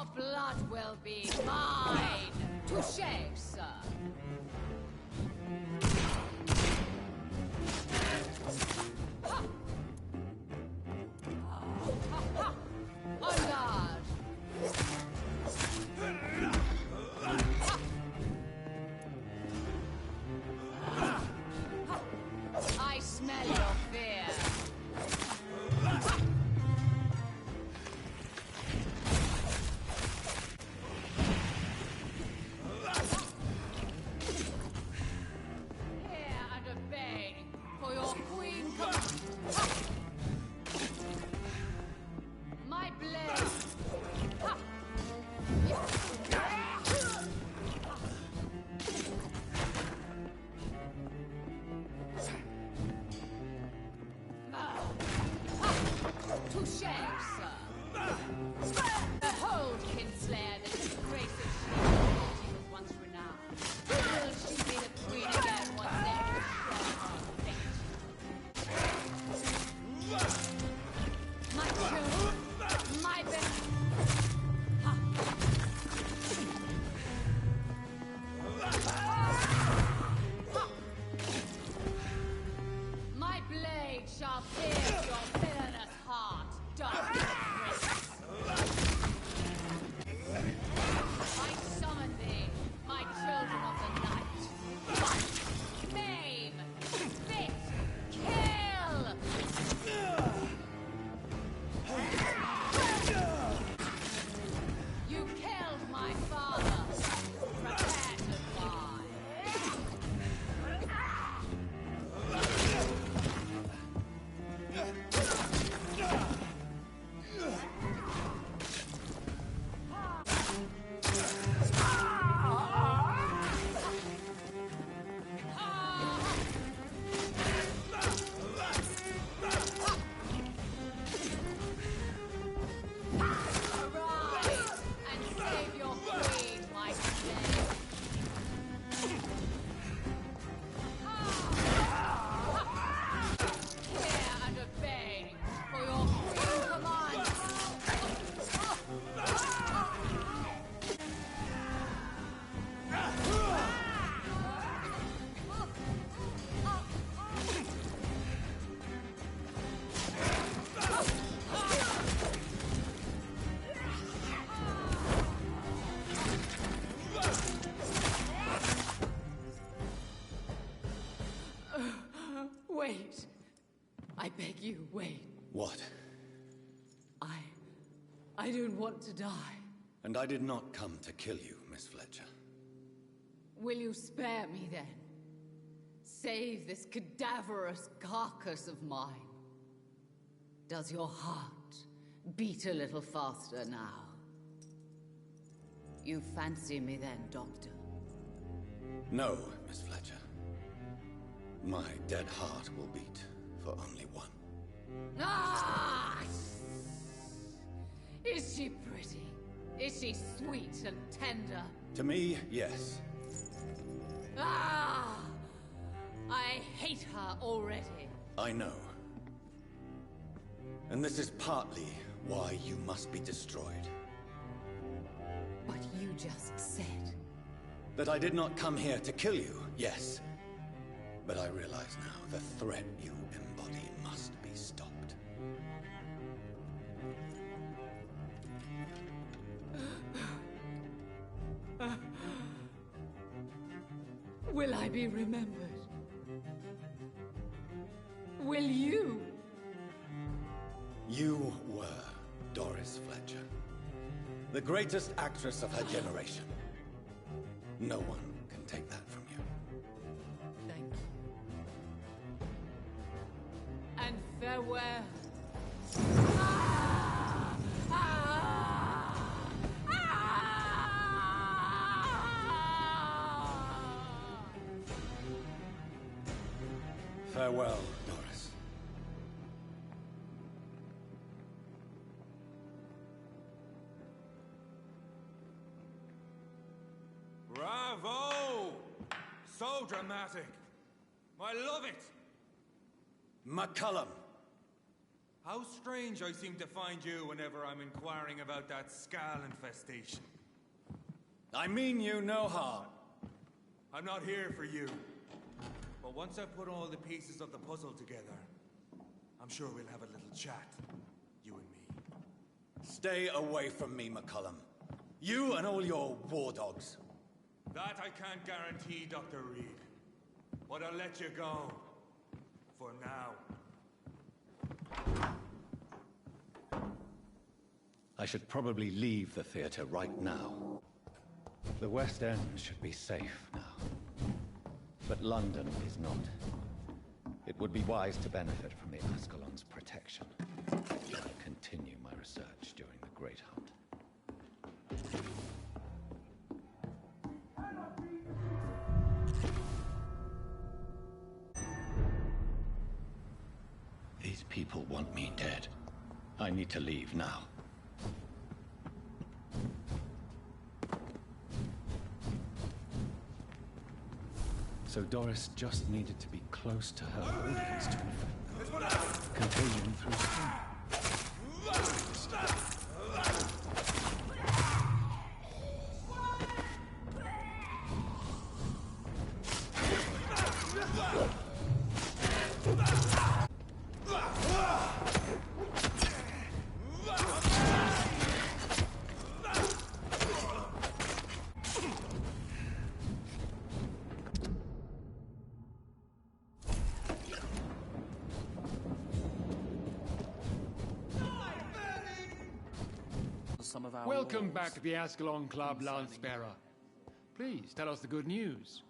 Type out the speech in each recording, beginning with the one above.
Your blood will be mine! Touché, sir! On guard! I smell your fear! Here and obey, for your queen comes. My blade! Touché, sir! Behold, Kinslayer, the disgraces she thought he was once renowned. Will she be the queen again once they have destroyed her fate? My children, my best. My blade shall pierce your villainous heart, dark prince. I summon thee, my children of the night. Fight, maim, fit, kill! You killed my father. Prepare to die. Arise and save your queen, my slave. Hear and obey, for your queen commands. Wait. I beg you, wait. What? I don't want to die. And I did not come to kill you, Miss Fletcher. Will you spare me then? Save this cadaverous carcass of mine. Does your heart beat a little faster now? You fancy me then, Doctor? No, Miss Fletcher. My dead heart will beat for only one. Ah! Is she pretty? Is she sweet and tender? To me, yes. Ah! I hate her already. I know. And this is partly why you must be destroyed. But you just said... That I did not come here to kill you, yes. But I realize now the threat you embody must be stopped. Will I be remembered? Will you? You were Doris Fletcher. The greatest actress of her generation. No one can take that from you. Thank you. And farewell. Ah! Ah! Ah! Farewell, Doris. Bravo! So dramatic. I love it. McCullum, How strange I seem to find you whenever I'm inquiring about that Skal infestation. I mean you no harm. I'm not here for you. But once I've put all the pieces of the puzzle together, I'm sure we'll have a little chat, you and me. Stay away from me, McCullum. You and all your war dogs. That I can't guarantee, Dr. Reed. But I'll let you go. For now. I should probably leave the theater right now. The West End should be safe now. But London is not. It would be wise to benefit from the Ascalon's protection. I'll continue my research during the Great Hunt. These people want me dead. I need to leave now. So Doris just needed to be close to her audience to infect them. Contagion through skin. Welcome back to the Ascalon Club, Lance-Bearer. Please, tell us the good news.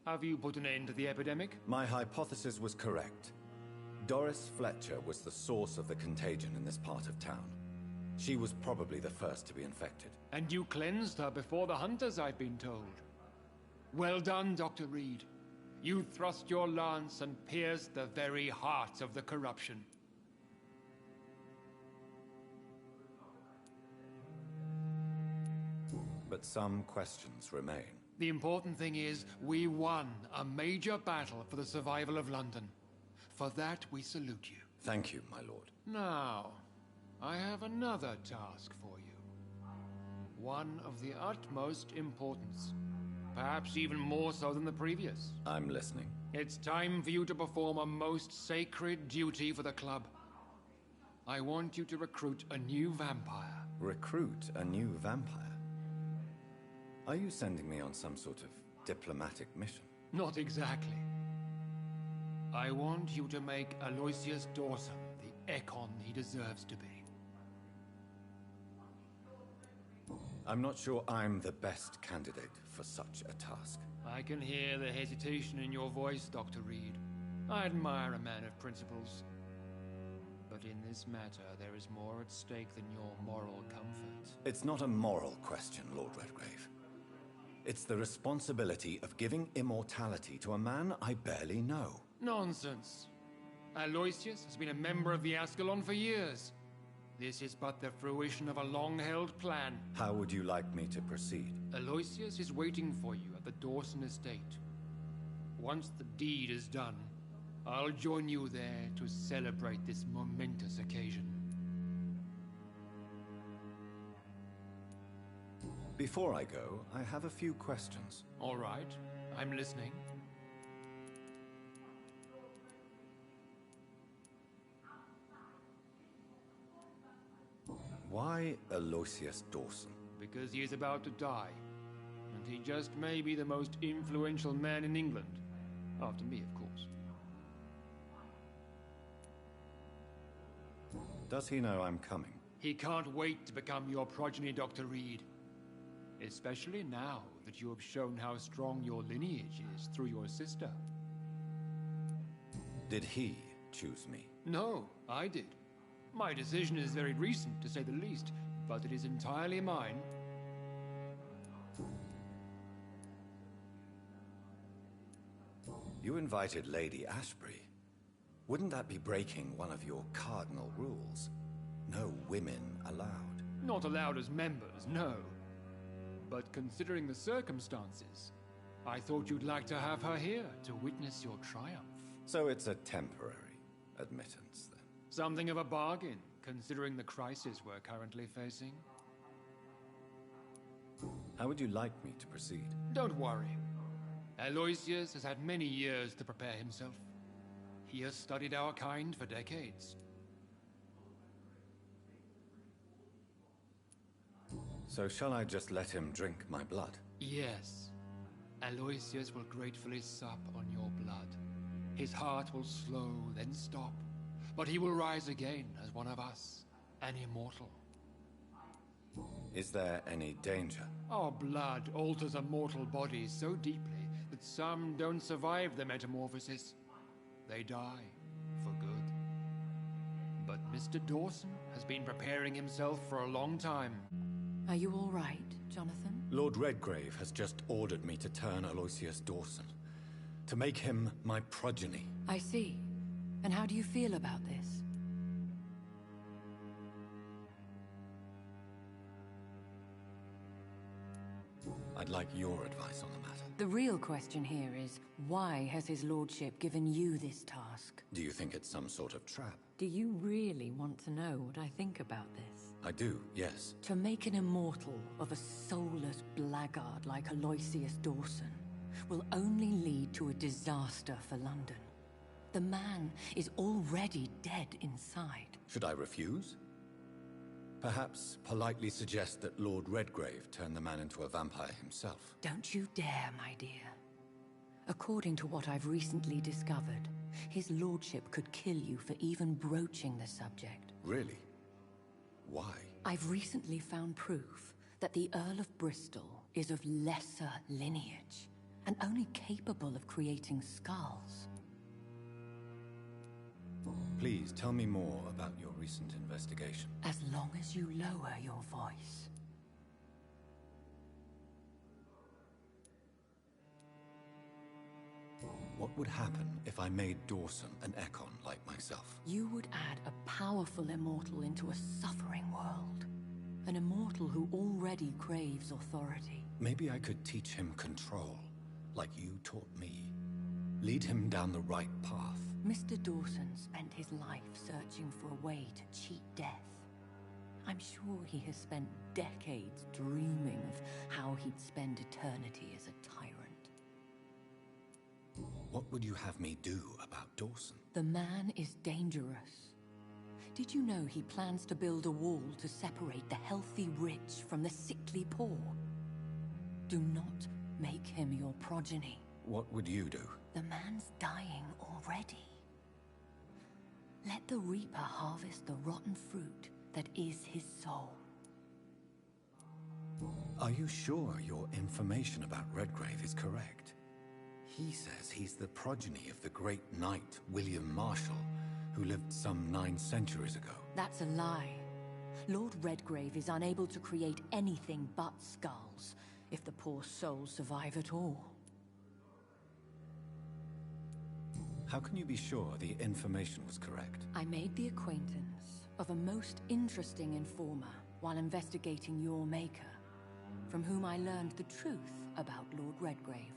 Have you put an end to the epidemic? My hypothesis was correct. Doris Fletcher was the source of the contagion in this part of town. She was probably the first to be infected. And you cleansed her before the hunters, I've been told. Well done, Dr. Reed. You thrust your lance and pierced the very heart of the corruption. But some questions remain. The important thing is, we won a major battle for the survival of London. For that, we salute you. Thank you, my lord. Now, I have another task for you. One of the utmost importance. Perhaps even more so than the previous. I'm listening. It's time for you to perform a most sacred duty for the club. I want you to recruit a new vampire. Recruit a new vampire? Are you sending me on some sort of diplomatic mission? Not exactly. I want you to make Aloysius Dawson the Ekon he deserves to be. I'm not sure I'm the best candidate for such a task. I can hear the hesitation in your voice, Dr. Reed. I admire a man of principles. But in this matter, there is more at stake than your moral comfort. It's not a moral question, Lord Redgrave. It's the responsibility of giving immortality to a man I barely know. Nonsense. Aloysius has been a member of the Ascalon for years. This is but the fruition of a long-held plan. How would you like me to proceed? Aloysius is waiting for you at the Dawson estate. Once the deed is done, I'll join you there to celebrate this momentous occasion. Before I go, I have a few questions. All right, I'm listening. Why Aloysius Dawson? Because he is about to die, and he just may be the most influential man in England. After me, of course. Does he know I'm coming? He can't wait to become your progeny, Dr. Reed. Especially now that you have shown how strong your lineage is through your sister. Did he choose me? No, I did. My decision is very recent, to say the least, but it is entirely mine. You invited Lady Ashbury. Wouldn't that be breaking one of your cardinal rules? No women allowed. Not allowed as members, no. But considering the circumstances, I thought you'd like to have her here to witness your triumph. So it's a temporary admittance, then? Something of a bargain, considering the crisis we're currently facing. How would you like me to proceed? Don't worry. Aloysius has had many years to prepare himself. He has studied our kind for decades. So shall I just let him drink my blood? Yes. Aloysius will gratefully sup on your blood. His heart will slow, then stop. But he will rise again as one of us, an immortal. Is there any danger? Our blood alters a mortal body so deeply that some don't survive the metamorphosis. They die for good. But Mr. Dawson has been preparing himself for a long time. Are you all right, Jonathan? Lord Redgrave has just ordered me to turn Aloysius Dawson, to make him my progeny. I see. And how do you feel about this? I'd like your advice on the matter. The real question here is, why has his lordship given you this task? Do you think it's some sort of trap? Do you really want to know what I think about this? I do, yes. To make an immortal of a soulless blackguard like Aloysius Dawson will only lead to a disaster for London. The man is already dead inside. Should I refuse? Perhaps politely suggest that Lord Redgrave turn the man into a vampire himself. Don't you dare, my dear. According to what I've recently discovered, his lordship could kill you for even broaching the subject. Really? Why? I've recently found proof that the Earl of Bristol is of lesser lineage and only capable of creating skulls. Please tell me more about your recent investigation. As long as you lower your voice. What would happen if I made Dawson an Ekon like myself? You would add a powerful immortal into a suffering world. An immortal who already craves authority. Maybe I could teach him control, like you taught me. Lead him down the right path. Mr. Dawson spent his life searching for a way to cheat death. I'm sure he has spent decades dreaming of how he'd spend eternity as a tyrant. What would you have me do about Dawson? The man is dangerous. Did you know he plans to build a wall to separate the healthy rich from the sickly poor? Do not make him your progeny. What would you do? The man's dying already. Let the Reaper harvest the rotten fruit that is his soul. Are you sure your information about Redgrave is correct? He says he's the progeny of the great knight William Marshall, who lived some 9 centuries ago. That's a lie. Lord Redgrave is unable to create anything but skulls, if the poor souls survive at all. How can you be sure the information was correct? I made the acquaintance of a most interesting informer while investigating your maker, from whom I learned the truth about Lord Redgrave.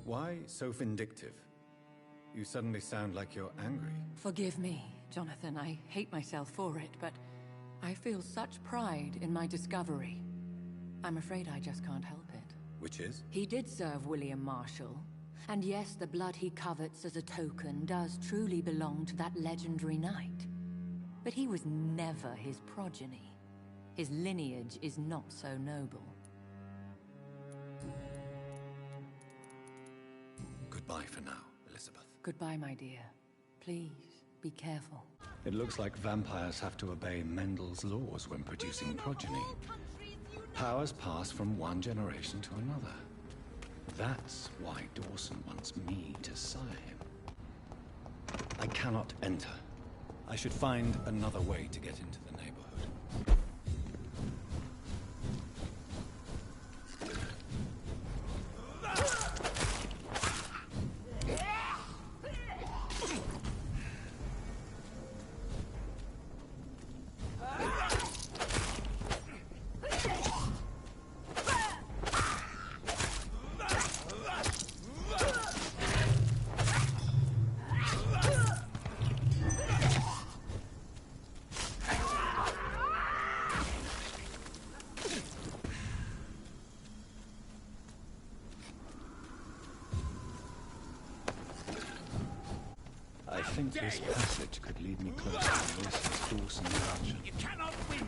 Why so vindictive? You suddenly sound like you're angry. Forgive me, Jonathan. I hate myself for it, but I feel such pride in my discovery. I'm afraid I just can't help it. Which is? He did serve William Marshall. And yes, the blood he covets as a token does truly belong to that legendary knight. But he was never his progeny. His lineage is not so noble. Goodbye for now, Elizabeth. Goodbye, my dear. Please, be careful. It looks like vampires have to obey Mendel's laws when producing progeny. Powers pass from one generation to another. That's why Dawson wants me to sire him. I cannot enter. I should find another way to get into the neighborhood. think this passage could lead me closer to Mrs. Dawson's mansion. You cannot win